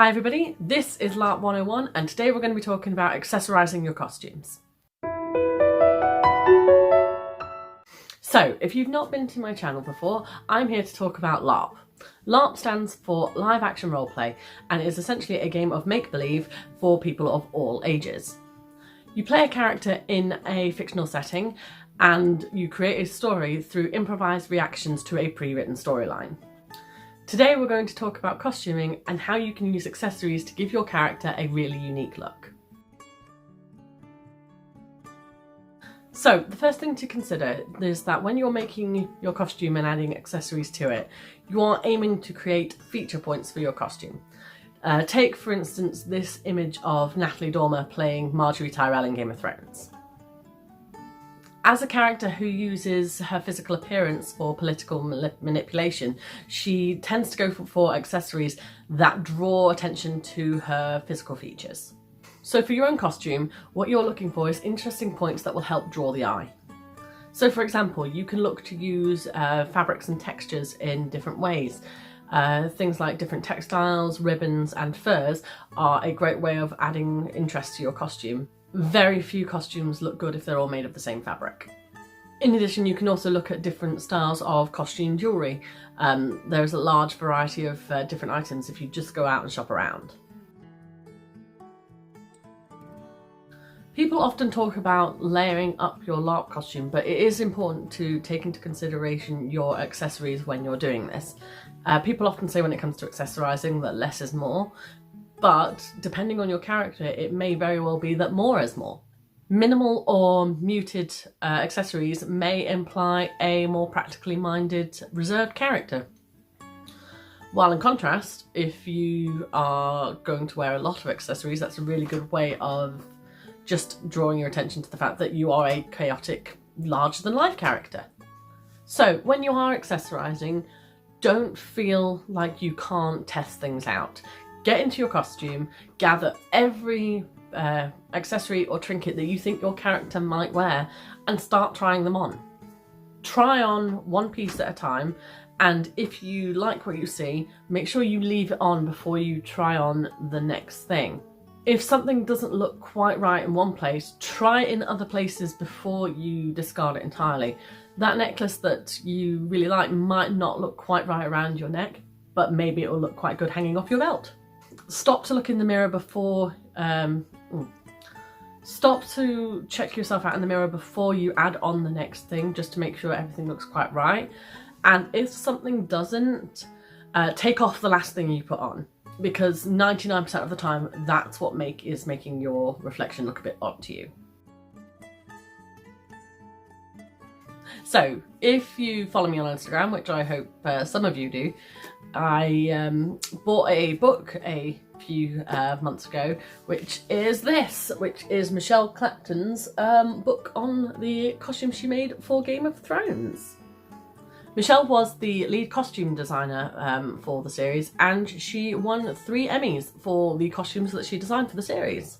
Hi everybody, this is LARP 101 and today we're going to be talking about accessorising your costumes. So, if you've not been to my channel before, I'm here to talk about LARP. LARP stands for Live Action Roleplay and is essentially a game of make-believe for people of all ages. You play a character in a fictional setting and you create a story through improvised reactions to a pre-written storyline. Today we're going to talk about costuming and how you can use accessories to give your character a really unique look. So the first thing to consider is that when you're making your costume and adding accessories to it, you are aiming to create feature points for your costume. Take for instance this image of Natalie Dormer playing Marjorie Tyrell in Game of Thrones. As a character who uses her physical appearance for political manipulation, she tends to go for accessories that draw attention to her physical features. So for your own costume, what you're looking for is interesting points that will help draw the eye. So for example, you can look to use fabrics and textures in different ways. Things like different textiles, ribbons and furs are a great way of adding interest to your costume. Very few costumes look good if they're all made of the same fabric. In addition, you can also look at different styles of costume jewellery. There's a large variety of different items if you just go out and shop around. People often talk about layering up your LARP costume, but it is important to take into consideration your accessories when you're doing this. People often say when it comes to accessorising that less is more. But depending on your character, it may very well be that more is more. Minimal or muted accessories may imply a more practically minded, reserved character. While in contrast, if you are going to wear a lot of accessories, that's a really good way of just drawing your attention to the fact that you are a chaotic, larger-than-life character. So when you are accessorising, don't feel like you can't test things out. Get into your costume, gather every accessory or trinket that you think your character might wear and start trying them on. Try on one piece at a time, and if you like what you see, make sure you leave it on before you try on the next thing. If something doesn't look quite right in one place, try it in other places before you discard it entirely. That necklace that you really like might not look quite right around your neck, but maybe it will look quite good hanging off your belt. Stop to look in the mirror before, stop to check yourself out in the mirror before you add on the next thing, just to make sure everything looks quite right. And if something doesn't, take off the last thing you put on, because 99% of the time that's what is making your reflection look a bit odd to you. So if you follow me on Instagram, which I hope some of you do, I bought a book a few months ago, which is Michelle Clapton's book on the costume she made for Game of Thrones. Michelle was the lead costume designer for the series, and she won 3 Emmys for the costumes that she designed for the series.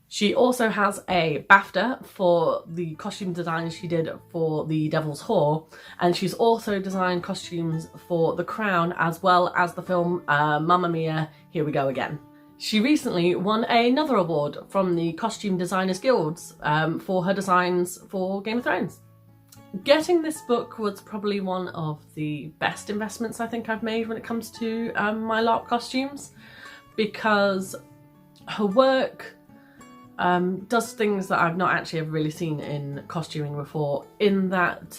She also has a BAFTA for the costume design she did for The Devil's Whore, and she's also designed costumes for The Crown as well as the film Mamma Mia, Here We Go Again. She recently won another award from the Costume Designers Guilds for her designs for Game of Thrones. Getting this book was probably one of the best investments I think I've made when it comes to my LARP costumes, because her work does things that I've not actually ever really seen in costuming before, in that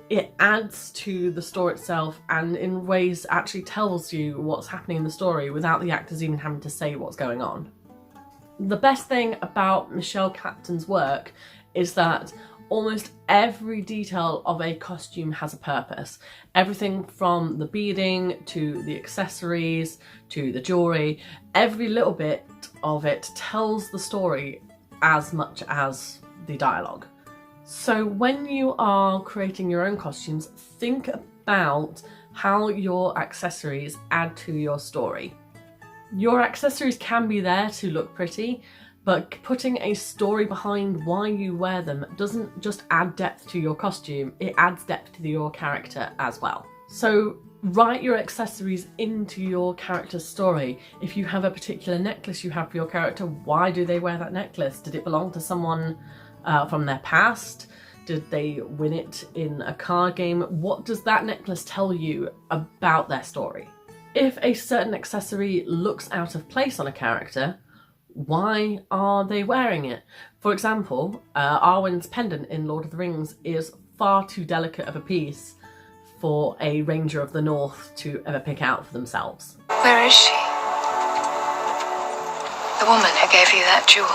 it adds to the story itself and in ways actually tells you what's happening in the story without the actors even having to say what's going on. The best thing about Michelle Clapton's work is that almost every detail of a costume has a purpose. Everything from the beading to the accessories to the jewellery, every little bit of it tells the story as much as the dialogue. So when you are creating your own costumes, think about how your accessories add to your story. Your accessories can be there to look pretty, but putting a story behind why you wear them doesn't just add depth to your costume, it adds depth to your character as well. So Write your accessories into your character's story. If you have a particular necklace you have for your character, why do they wear that necklace? Did it belong to someone from their past? Did they win it in a card game? What does that necklace tell you about their story? If a certain accessory looks out of place on a character, why are they wearing it? For example, Arwen's pendant in Lord of the Rings is far too delicate of a piece for a Ranger of the North to ever pick out for themselves. Where is she? The woman who gave you that jewel.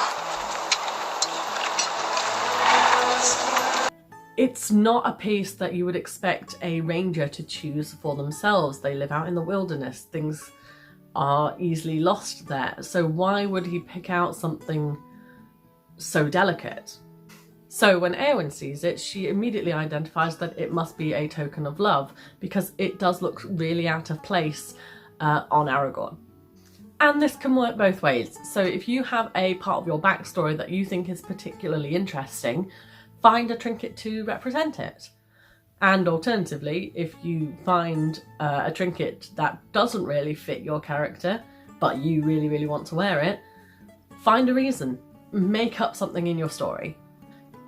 It's not a piece that you would expect a Ranger to choose for themselves. They live out in the wilderness. Things are easily lost there. So why would he pick out something so delicate? So when Éowyn sees it, she immediately identifies that it must be a token of love, because it does look really out of place on Aragorn. And this can work both ways. So if you have a part of your backstory that you think is particularly interesting, find a trinket to represent it. And alternatively, if you find a trinket that doesn't really fit your character, but you really, really want to wear it, find a reason. Make up something in your story.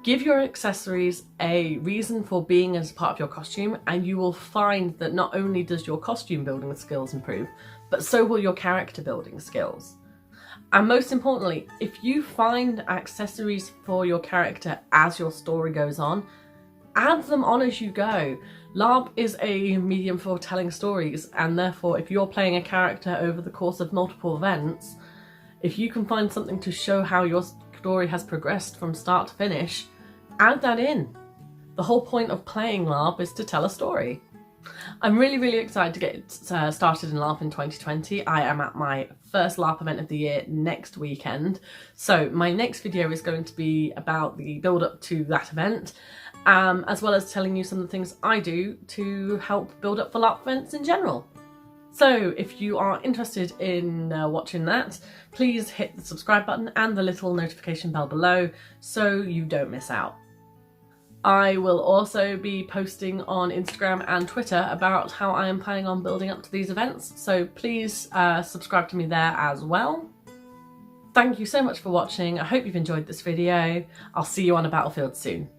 Give your accessories a reason for being as part of your costume, and you will find that not only does your costume building skills improve, but so will your character building skills. And most importantly, if you find accessories for your character as your story goes on, add them on as you go. LARP is a medium for telling stories, and therefore if you're playing a character over the course of multiple events, if you can find something to show how your story has progressed from start to finish, add that in. The whole point of playing LARP is to tell a story. I'm really, really excited to get started in LARP in 2020. I am at my first LARP event of the year next weekend. So my next video is going to be about the build up to that event, as well as telling you some of the things I do to help build up for LARP events in general. So if you are interested in watching that, please hit the subscribe button and the little notification bell below so you don't miss out. I will also be posting on Instagram and Twitter about how I am planning on building up to these events, so please subscribe to me there as well. Thank you so much for watching. I hope you've enjoyed this video. I'll see you on a battlefield soon.